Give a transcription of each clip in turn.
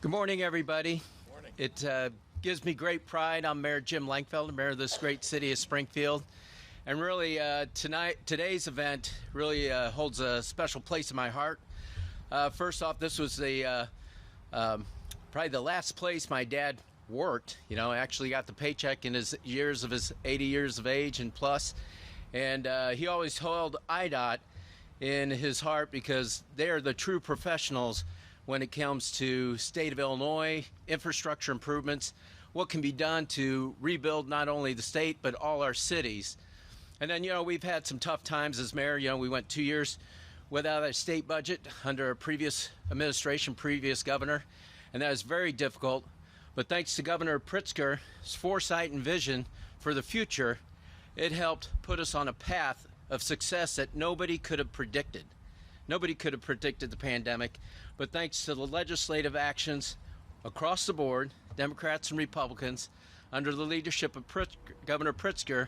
Good morning, everybody. Morning. It gives me great pride. I'm Mayor Jim Langfeld, Mayor of this great city of Springfield. And really, today's event really holds a special place in my heart. First off, this was probably the last place my dad worked. Actually got the paycheck in his 80 years of age and plus. And he always held IDOT in his heart because they are the true professionals when it comes to state of Illinois, infrastructure improvements, what can be done to rebuild not only the state but all our cities. And then, we've had some tough times as mayor. We went 2 years without a state budget under a previous administration, previous governor, and that was very difficult. But thanks to Governor Pritzker's foresight and vision for the future, it helped put us on a path of success that nobody could have predicted. Nobody could have predicted the pandemic, but thanks to the legislative actions across the board, Democrats and Republicans, under the leadership of Governor Pritzker,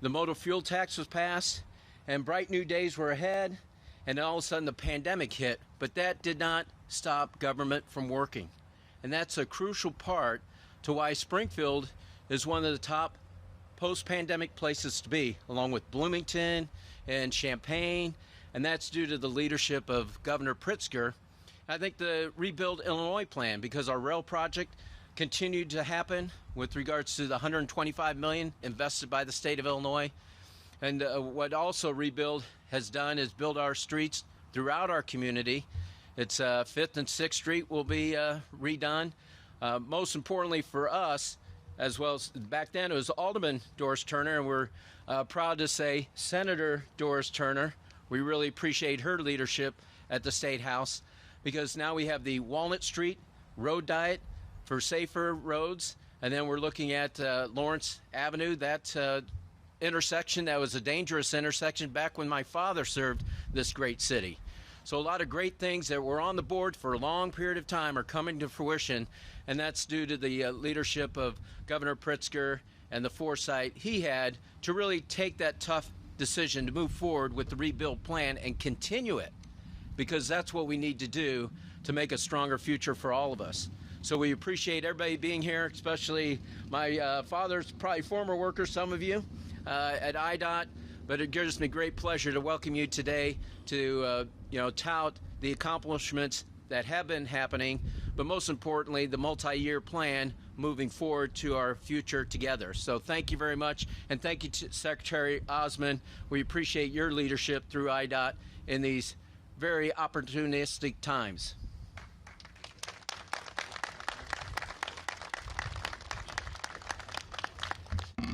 the motor fuel tax was passed, and bright new days were ahead, and all of a sudden the pandemic hit, but that did not stop government from working. And that's a crucial part to why Springfield is one of the top post-pandemic places to be, along with Bloomington and Champaign, and that's due to the leadership of Governor Pritzker. I think the Rebuild Illinois plan, because our rail project continued to happen with regards to the $125 million invested by the state of Illinois. And what also Rebuild has done is build our streets throughout our community. It's 5th and 6th Street will be redone. Most importantly for us, as well as back then it was Alderman Doris Turner, and we're proud to say Senator Doris Turner. We really appreciate her leadership at the State House, because now we have the Walnut Street road diet for safer roads, and then we're looking at Lawrence Avenue, that intersection that was a dangerous intersection back when my father served this great city. So a lot of great things that were on the board for a long period of time are coming to fruition, and that's due to the leadership of Governor Pritzker and the foresight he had to really take that tough decision to move forward with the rebuild plan and continue it, because that's what we need to do to make a stronger future for all of us. So we appreciate everybody being here, especially my father's probably former workers, some of you at IDOT, but it gives me great pleasure to welcome you today to tout the accomplishments that have been happening, but most importantly, the multi-year plan moving forward to our future together. So thank you very much, and thank you to Secretary Osmond. We appreciate your leadership through IDOT in these very opportunistic times.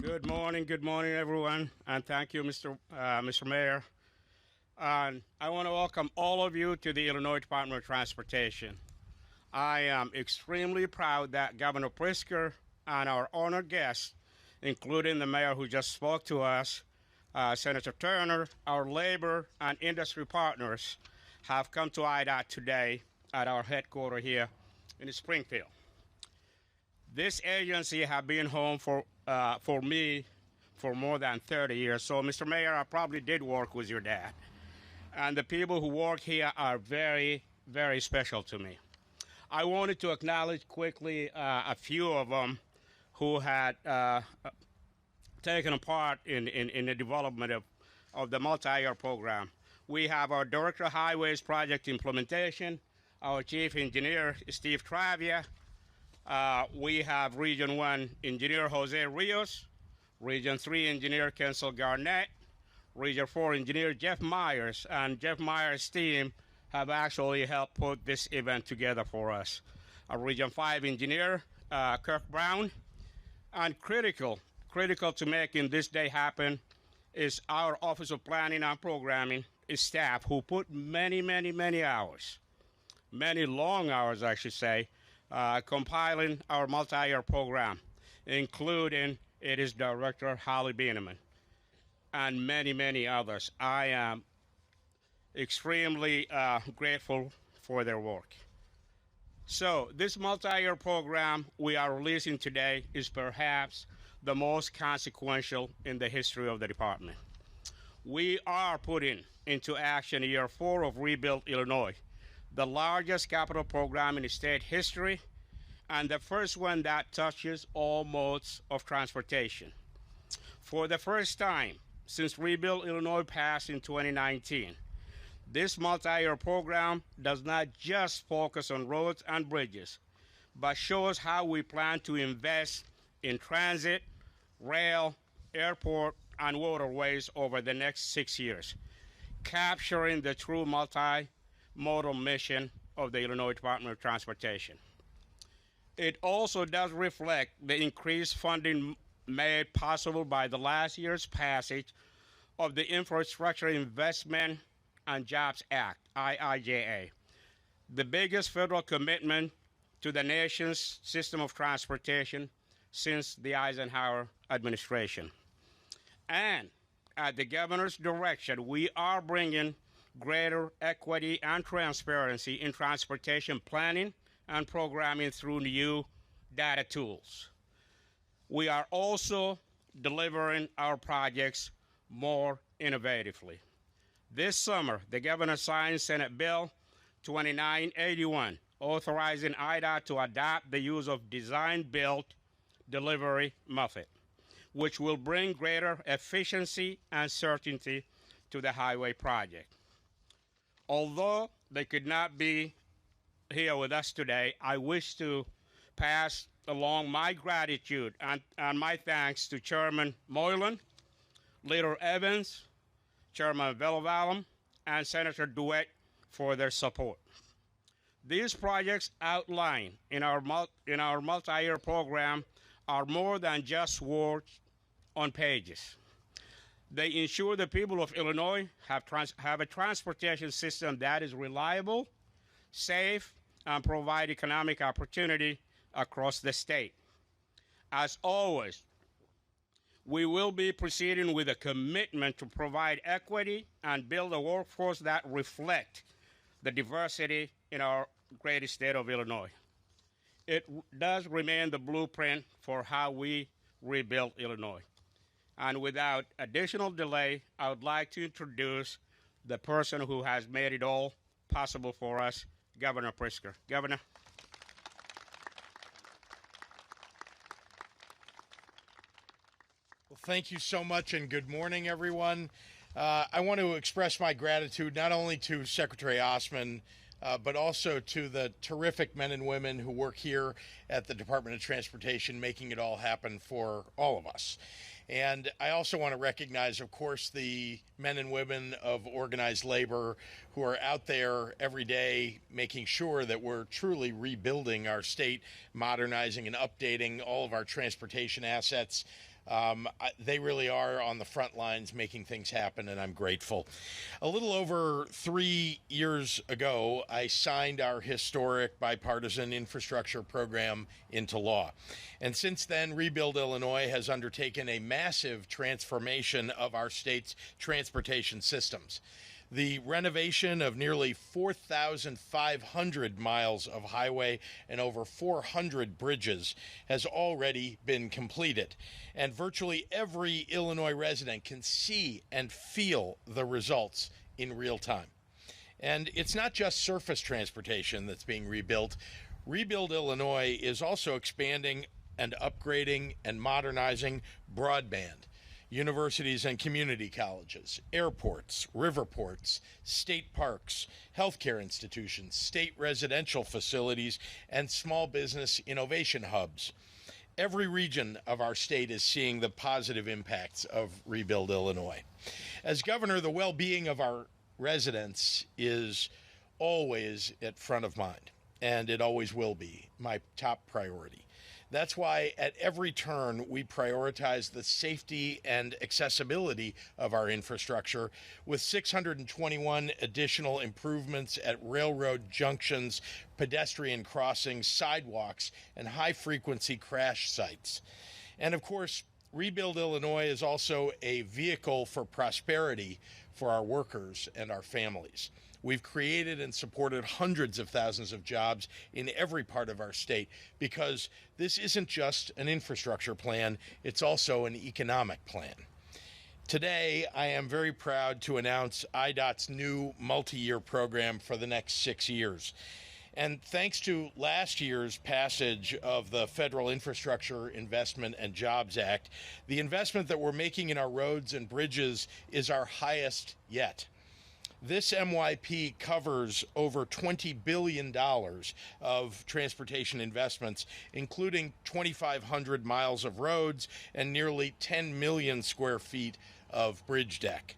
Good morning, everyone, and thank you, Mr. Mayor. And I want to welcome all of you to the Illinois Department of Transportation. I am extremely proud that Governor Pritzker and our honored guests, including the mayor who just spoke to us, Senator Turner, our labor and industry partners, have come to IDOT today at our headquarters here in Springfield. This agency has been home for me for more than 30 years. So, Mr. Mayor, I probably did work with your dad. And the people who work here are very, very special to me. I wanted to acknowledge quickly a few of them who had taken a part in the development of the multi-year program. We have our Director of Highways Project Implementation, our Chief Engineer, Steve Travia. We have Region 1 Engineer Jose Rios, Region 3 Engineer Kensel Garnett, Region 4 Engineer Jeff Myers, and Jeff Myers' team have actually helped put this event together for us. Region 5 Engineer Kirk Brown, and critical to making this day happen is our Office of Planning and Programming staff, who put many hours, many long hours, I should say, compiling our multi-year program, including its director, Holly Bieneman, and many others. I am extremely grateful for their work. So this multi-year program we are releasing today is perhaps the most consequential in the history of the department. We are putting into action year 4 of Rebuild Illinois, the largest capital program in state history and the first one that touches all modes of transportation. For the first time since Rebuild Illinois passed in 2019, this multi-year program does not just focus on roads and bridges, but shows how we plan to invest in transit, rail, airport, and waterways over the next 6 years, capturing the true multimodal mission of the Illinois Department of Transportation. It also does reflect the increased funding made possible by the last year's passage of the Infrastructure Investment and Jobs Act, IIJA, the biggest federal commitment to the nation's system of transportation since the Eisenhower administration. And at the governor's direction, we are bringing greater equity and transparency in transportation planning and programming through new data tools. We are also delivering our projects more innovatively. This summer, the governor signed Senate Bill 2981, authorizing IDOT to adopt the use of design-build delivery method, which will bring greater efficiency and certainty to the highway project. Although they could not be here with us today, I wish to pass along my gratitude and my thanks to Chairman Moylan, Leader Evans, Chairman Velavalum, and Senator DeWitt for their support. These projects outlined in our multi-year program are more than just words on pages. They ensure the people of Illinois have a transportation system that is reliable, safe, and provide economic opportunity across the state. As always, we will be proceeding with a commitment to provide equity and build a workforce that reflect the diversity in our great state of Illinois. It does remain the blueprint for how we rebuild Illinois. And without additional delay, I would like to introduce the person who has made it all possible for us, Governor Pritzker. Governor. Well, thank you so much, and good morning, everyone. I want to express my gratitude not only to Secretary Osman, but also to the terrific men and women who work here at the Department of Transportation, making it all happen for all of us. And I also want to recognize, of course, the men and women of organized labor who are out there every day making sure that we're truly rebuilding our state, modernizing and updating all of our transportation assets. They really are on the front lines making things happen, and I'm grateful. A little over 3 years ago, I signed our historic bipartisan infrastructure program into law. And since then, Rebuild Illinois has undertaken a massive transformation of our state's transportation systems. The renovation of nearly 4,500 miles of highway and over 400 bridges has already been completed. And virtually every Illinois resident can see and feel the results in real time. And it's not just surface transportation that's being rebuilt. Rebuild Illinois is also expanding and upgrading and modernizing broadband, universities and community colleges, airports, riverports, state parks, healthcare institutions, state residential facilities, and small business innovation hubs. Every region of our state is seeing the positive impacts of Rebuild Illinois. As governor, the well-being of our residents is always at front of mind, and it always will be my top priority. That's why at every turn we prioritize the safety and accessibility of our infrastructure with 621 additional improvements at railroad junctions, pedestrian crossings, sidewalks, and high-frequency crash sites. And of course, Rebuild Illinois is also a vehicle for prosperity for our workers and our families. We've created and supported hundreds of thousands of jobs in every part of our state because this isn't just an infrastructure plan, it's also an economic plan. Today, I am very proud to announce IDOT's new multi-year program for the next 6 years. And thanks to last year's passage of the Federal Infrastructure Investment and Jobs Act, the investment that we're making in our roads and bridges is our highest yet. This MYP covers over $20 billion of transportation investments, including 2,500 miles of roads and nearly 10 million square feet of bridge deck.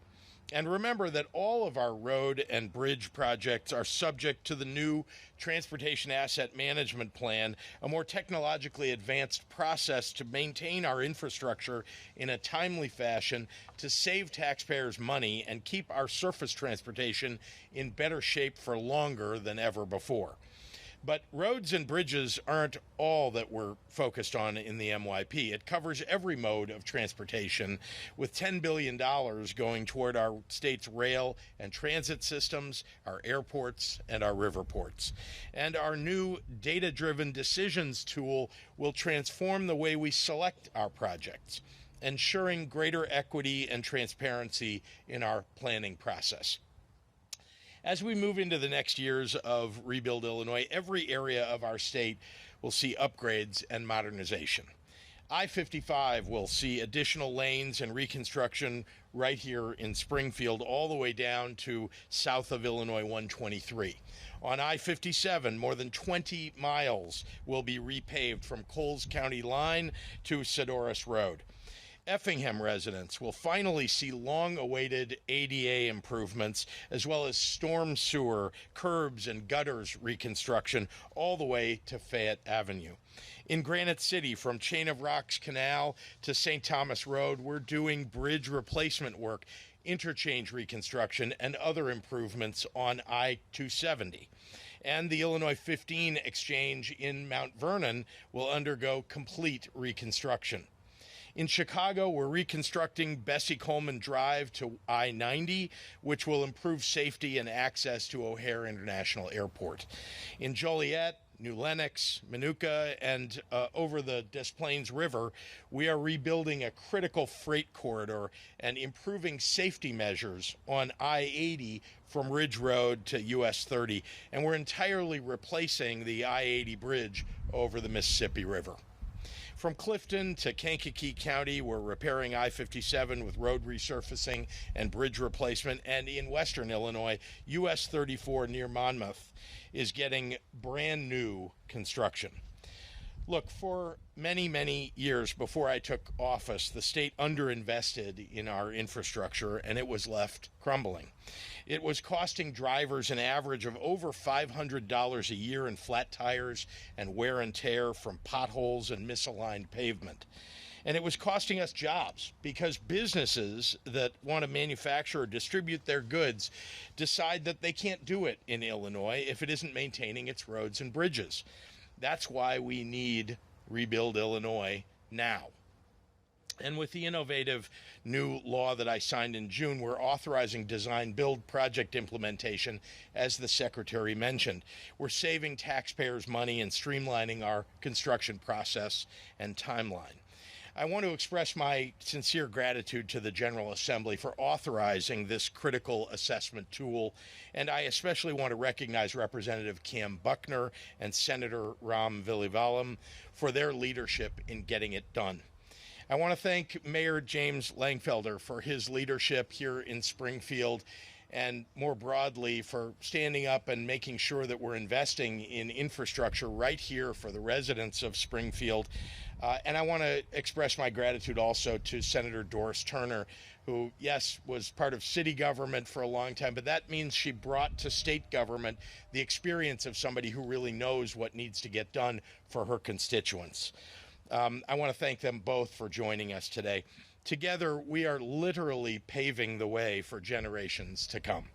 And remember that all of our road and bridge projects are subject to the new Transportation Asset Management Plan, a more technologically advanced process to maintain our infrastructure in a timely fashion to save taxpayers money and keep our surface transportation in better shape for longer than ever before. But roads and bridges aren't all that we're focused on in the MYP. It covers every mode of transportation, with $10 billion going toward our state's rail and transit systems, our airports, and our river ports. And our new data-driven decisions tool will transform the way we select our projects, ensuring greater equity and transparency in our planning process. As we move into the next years of Rebuild Illinois, every area of our state will see upgrades and modernization. I-55 will see additional lanes and reconstruction right here in Springfield, all the way down to south of Illinois 123. On I-57, more than 20 miles will be repaved from Coles County line to Sedoris Road. Effingham residents will finally see long-awaited ADA improvements, as well as storm sewer, curbs, and gutters reconstruction all the way to Fayette Avenue. In Granite City, from Chain of Rocks Canal to St. Thomas Road, we're doing bridge replacement work, interchange reconstruction, and other improvements on I-270. And the Illinois 15 exchange in Mount Vernon will undergo complete reconstruction. In Chicago, we're reconstructing Bessie Coleman Drive to I-90, which will improve safety and access to O'Hare International Airport. In Joliet, New Lenox, Minooka, and over the Des Plaines River, we are rebuilding a critical freight corridor and improving safety measures on I-80 from Ridge Road to US 30, and we're entirely replacing the I-80 bridge over the Mississippi River. From Clifton to Kankakee County, we're repairing I-57 with road resurfacing and bridge replacement. And in western Illinois, US 34 near Monmouth is getting brand new construction. Look, for many, many years before I took office, the state underinvested in our infrastructure and it was left crumbling. It was costing drivers an average of over $500 a year in flat tires and wear and tear from potholes and misaligned pavement. And it was costing us jobs because businesses that want to manufacture or distribute their goods decide that they can't do it in Illinois if it isn't maintaining its roads and bridges. That's why we need Rebuild Illinois now. And with the innovative new law that I signed in June, we're authorizing design-build project implementation, as the Secretary mentioned. We're saving taxpayers money and streamlining our construction process and timeline. I want to express my sincere gratitude to the General Assembly for authorizing this critical assessment tool, and I especially want to recognize Representative Cam Buckner and Senator Ram Vilivalam for their leadership in getting it done. I want to thank Mayor James Langfelder for his leadership here in Springfield, and more broadly for standing up and making sure that we're investing in infrastructure right here for the residents of Springfield. And I want to express my gratitude also to Senator Doris Turner, who, yes, was part of city government for a long time, but that means she brought to state government the experience of somebody who really knows what needs to get done for her constituents. I want to thank them both for joining us today. Together, we are literally paving the way for generations to come.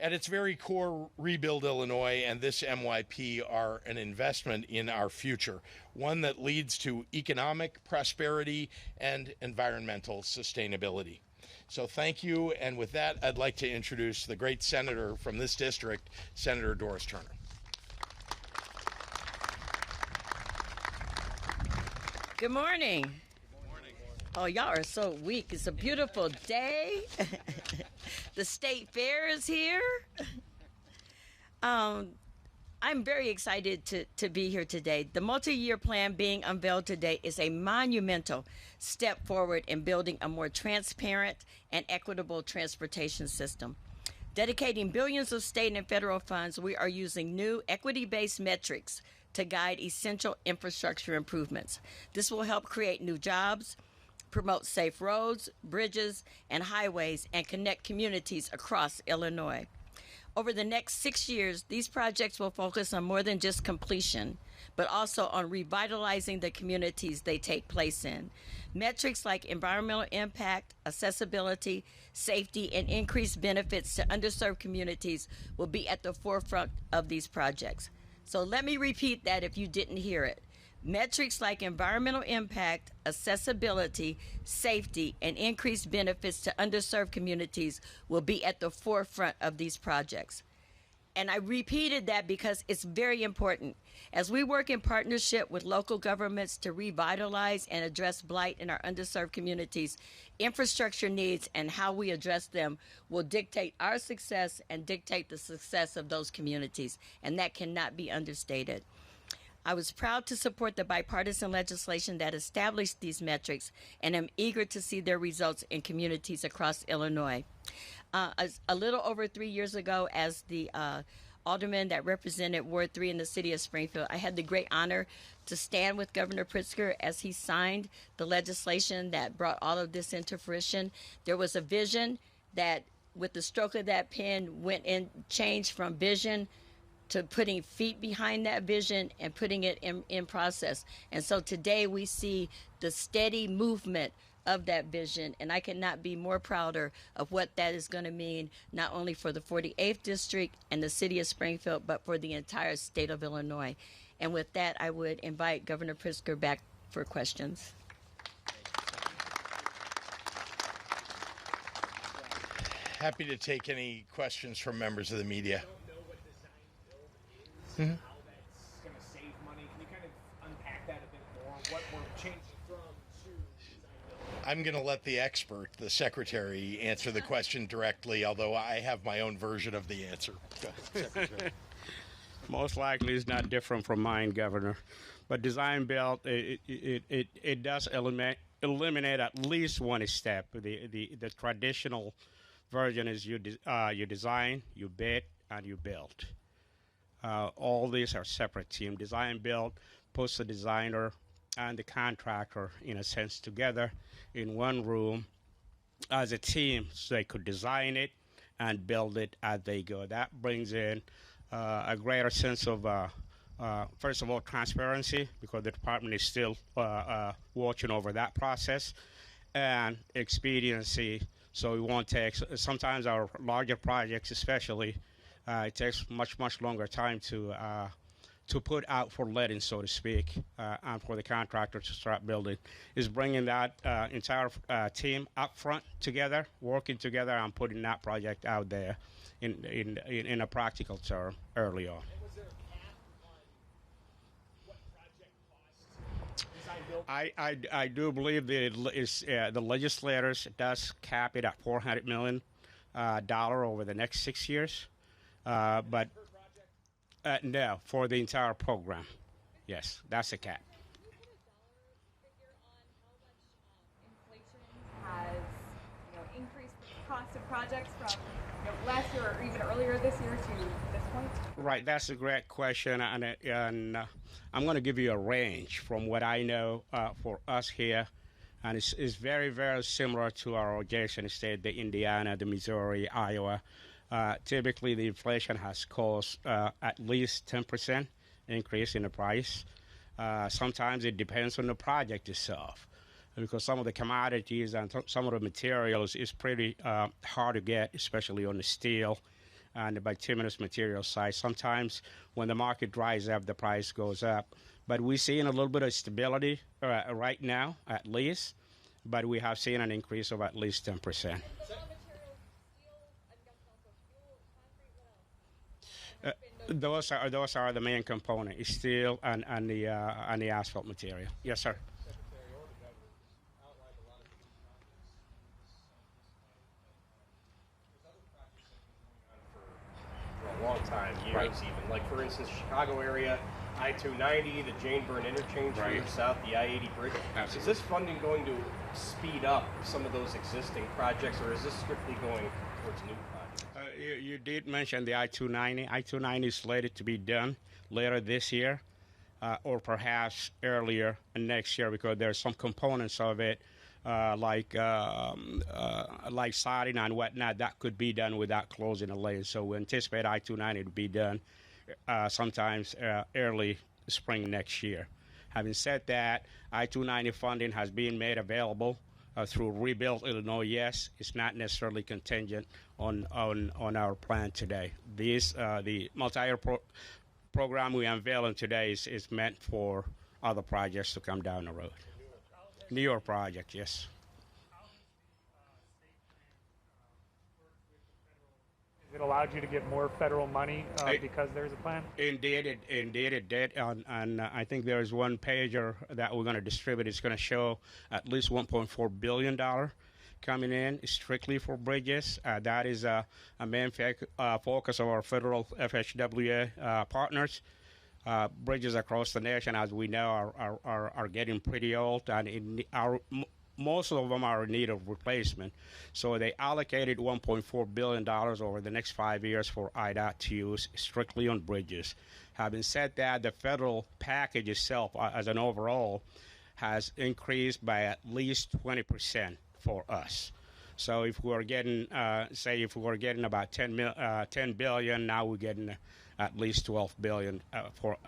At its very core, Rebuild Illinois and this MYP are an investment in our future, one that leads to economic prosperity and environmental sustainability. So thank you, and with that, I'd like to introduce the great senator from this district, Senator Doris Turner. Good morning. Oh, y'all are so weak. It's a beautiful day. The state fair is here. I'm very excited to be here today. The multi-year plan being unveiled today is a monumental step forward in building a more transparent and equitable transportation system. Dedicating billions of state and federal funds, we are using new equity-based metrics to guide essential infrastructure improvements. This will help create new jobs, promote safe roads, bridges, and highways, and connect communities across Illinois. Over the next 6 years, these projects will focus on more than just completion, but also on revitalizing the communities they take place in. Metrics like environmental impact, accessibility, safety, and increased benefits to underserved communities will be at the forefront of these projects. So let me repeat that if you didn't hear it. Metrics like environmental impact, accessibility, safety, and increased benefits to underserved communities will be at the forefront of these projects. And I repeated that because it's very important. As we work in partnership with local governments to revitalize and address blight in our underserved communities, infrastructure needs and how we address them will dictate our success and dictate the success of those communities. And that cannot be understated. I was proud to support the bipartisan legislation that established these metrics, and am eager to see their results in communities across Illinois. A little over 3 years ago, as the alderman that represented Ward 3 in the city of Springfield, I had the great honor to stand with Governor Pritzker as he signed the legislation that brought all of this into fruition. There was a vision that, with the stroke of that pen, changed from vision to putting feet behind that vision and putting it in process. And so today we see the steady movement of that vision, and I cannot be more prouder of what that is going to mean, not only for the 48th District and the city of Springfield, but for the entire state of Illinois. And with that, I would invite Governor Pritzker back for questions. Happy to take any questions from members of the media. How that's going to save money. Can you kind of unpack that a bit more? What we're changing from to design build? I'm going to let the expert, the secretary, answer the question directly, although I have my own version of the answer. Secretary. Most likely it's not different from mine, Governor. But design build, it does eliminate at least one step. The traditional version is you design, you bid, and you build. All these are separate teams. Design build puts the designer and the contractor, in a sense, together in one room as a team, so they could design it and build it as they go. That brings in a greater sense of, first of all, transparency, because the department is still watching over that process, and expediency. So we won't take, sometimes our larger projects especially, it takes much longer time to put out for letting, so to speak, and for the contractor to start building. Is bringing that entire team up front together, working together, and putting that project out there in a practical term early on. And was there a cap on what project cost design build? I do believe that the legislators does cap it at $400 million over the next 6 years. But no, for the entire program. Yes, that's a cap. Can you put a dollar figure on how much inflation has increased the cost of projects from last year or even earlier this year to this point? Right, that's a great question, and I'm going to give you a range from what I know for us here, and it's very, very similar to our adjacent state, the Indiana, the Missouri, Iowa. Typically, the inflation has caused at least 10% increase in the price. Sometimes it depends on the project itself, because some of the commodities and some of the materials is pretty hard to get, especially on the steel and the bituminous material side. Sometimes when the market dries up, the price goes up. But we're seeing a little bit of stability right now, at least, but we have seen an increase of at least 10%. Those are the main component: steel and the asphalt material. Yes, sir. For a long time, years Right. even. Like, for instance, Chicago area, I-290, the Jane Byrne interchange Right. further south, the I-80 bridge. Absolutely. Is this funding going to speed up some of those existing projects, or is this strictly going towards new projects? You did mention the I-290. I-290 is slated to be done later this year, or perhaps earlier next year, because there are some components of it, like siding and whatnot, that could be done without closing the lane. So we anticipate I-290 to be done sometimes early spring next year. Having said that, I-290 funding has been made available through Rebuild Illinois. Yes, it's not necessarily contingent on our plan today. The multi-year program we unveiling today is meant for other projects to come down the road. New York project, yes. It allowed you to get more federal money because there's a plan? Indeed, it did. And I think there's one pager that we're going to distribute. It's going to show at least $1.4 billion coming in strictly for bridges. That is a main focus of our federal FHWA partners. Bridges across the nation, as we know, are getting pretty old, and most of them are in need of replacement. So they allocated $1.4 billion over the next 5 years for IDOT to use strictly on bridges. Having said that, the federal package itself, as an overall, has increased by at least 20% for us. So if we're getting, if we were getting about $10 billion, now we're getting at least $12 billion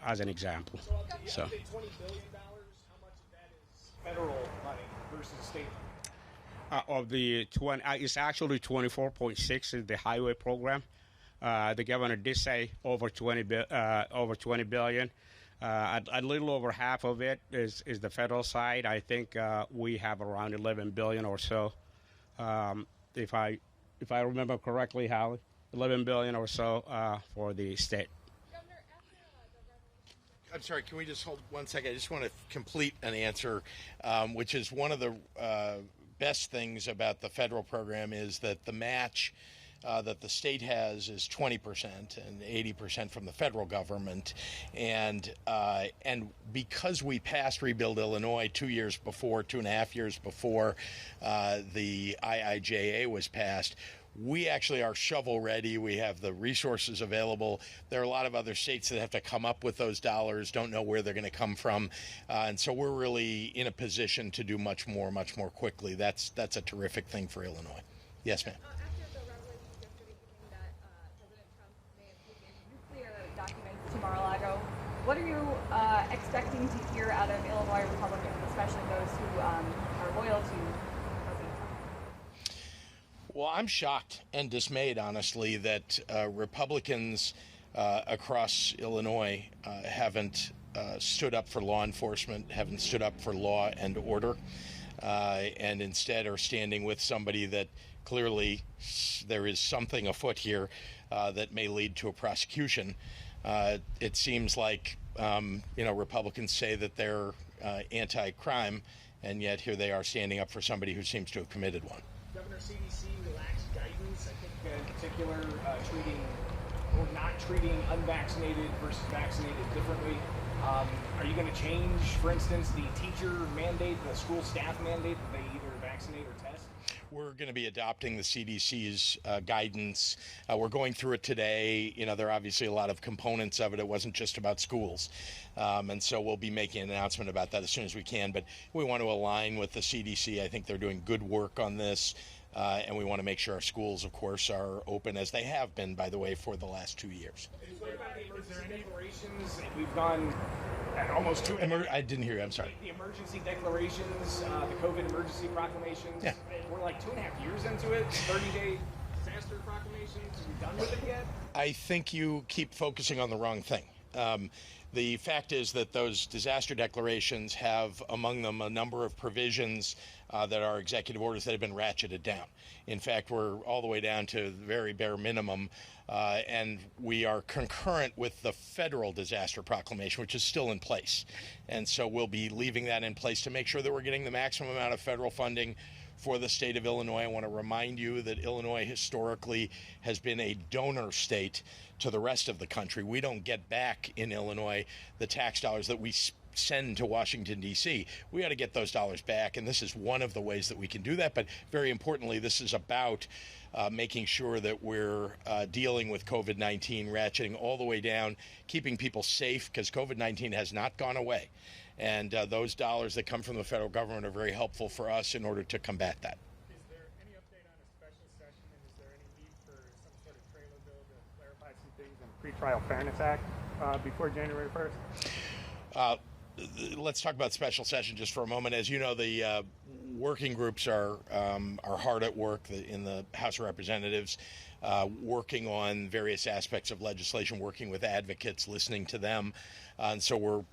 as an example. So $20 billion, how much of that is federal money versus state money? Of the 20, it's actually 24.6 is the highway program. The governor did say over 20 billion. A little over half of it is the federal side. I think we have around 11 billion or so. If I remember correctly, Howie, 11 billion or so for the state. I'm sorry, can we just hold 1 second? I just want to complete an answer, which is one of the best things about the federal program is that the match that the state has is 20% and 80% from the federal government. And because we passed Rebuild Illinois 2.5 years before the IIJA was passed, we actually are shovel ready. We have the resources available. There are a lot of other states that have to come up with those dollars, don't know where they're going to come from. And so we're really in a position to do much more quickly. That's a terrific thing for Illinois. Yes, ma'am. After the revelations yesterday evening that President Trump may have taken nuclear documents to Mar-a-Lago, what are you expecting to hear out of Illinois Republicans, especially those who are loyal to President Trump? Well, I'm shocked and dismayed, honestly, that Republicans across Illinois haven't stood up for law enforcement, haven't stood up for law and order, and instead are standing with somebody that clearly there is something afoot here that may lead to a prosecution. It seems like, Republicans say that they're anti-crime, and yet here they are standing up for somebody who seems to have committed one. Governor, CDC relaxed guidance, I think in particular treating or not treating unvaccinated versus vaccinated differently. Are you going to change, for instance, the teacher mandate, the school staff mandate, that they either vaccinate or test? We're going to be adopting the CDC's guidance. We're going through it today. There are obviously a lot of components of it. It wasn't just about schools. And so we'll be making an announcement about that as soon as we can. But we want to align with the CDC. I think they're doing good work on this. And we want to make sure our schools, of course, are open, as they have been, by the way, for the last 2 years. What about the emergency declarations? We've gone at almost two. I didn't hear you. I'm sorry. The emergency declarations, the COVID emergency proclamations. Yeah. We're like 2.5 years into it. 30-day disaster proclamations. Are we done with it yet? I think you keep focusing on the wrong thing. The fact is that those disaster declarations have among them a number of provisions that are executive orders that have been ratcheted down. In fact, we're all the way down to the very bare minimum, and we are concurrent with the federal disaster proclamation, which is still in place. And so we'll be leaving that in place to make sure that we're getting the maximum amount of federal funding for the state of Illinois. I want to remind you that Illinois historically has been a donor state to the rest of the country. We don't get back in Illinois the tax dollars that we send to Washington, D.C. We ought to get those dollars back, and this is one of the ways that we can do that. But very importantly, this is about making sure that we're dealing with COVID-19, ratcheting all the way down, keeping people safe, because COVID-19 has not gone away. And those dollars that come from the federal government are very helpful for us in order to combat that. Is there any update on a special session, and is there any need for some sort of trailer bill to clarify some things in the Pretrial Fairness Act before January 1st? Let's talk about special session just for a moment. As you know, the working groups are hard at work in the House of Representatives, working on various aspects of legislation, working with advocates, listening to them. And so we're,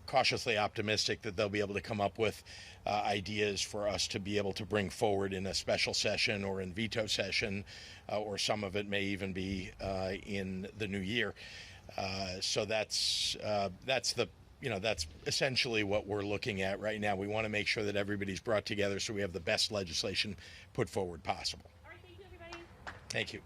cautiously optimistic that they'll be able to come up with ideas for us to be able to bring forward in a special session or in veto session, or some of it may even be in the new year. So that's essentially what we're looking at right now. We want to make sure that everybody's brought together so we have the best legislation put forward possible. All right, thank you, everybody. Thank you.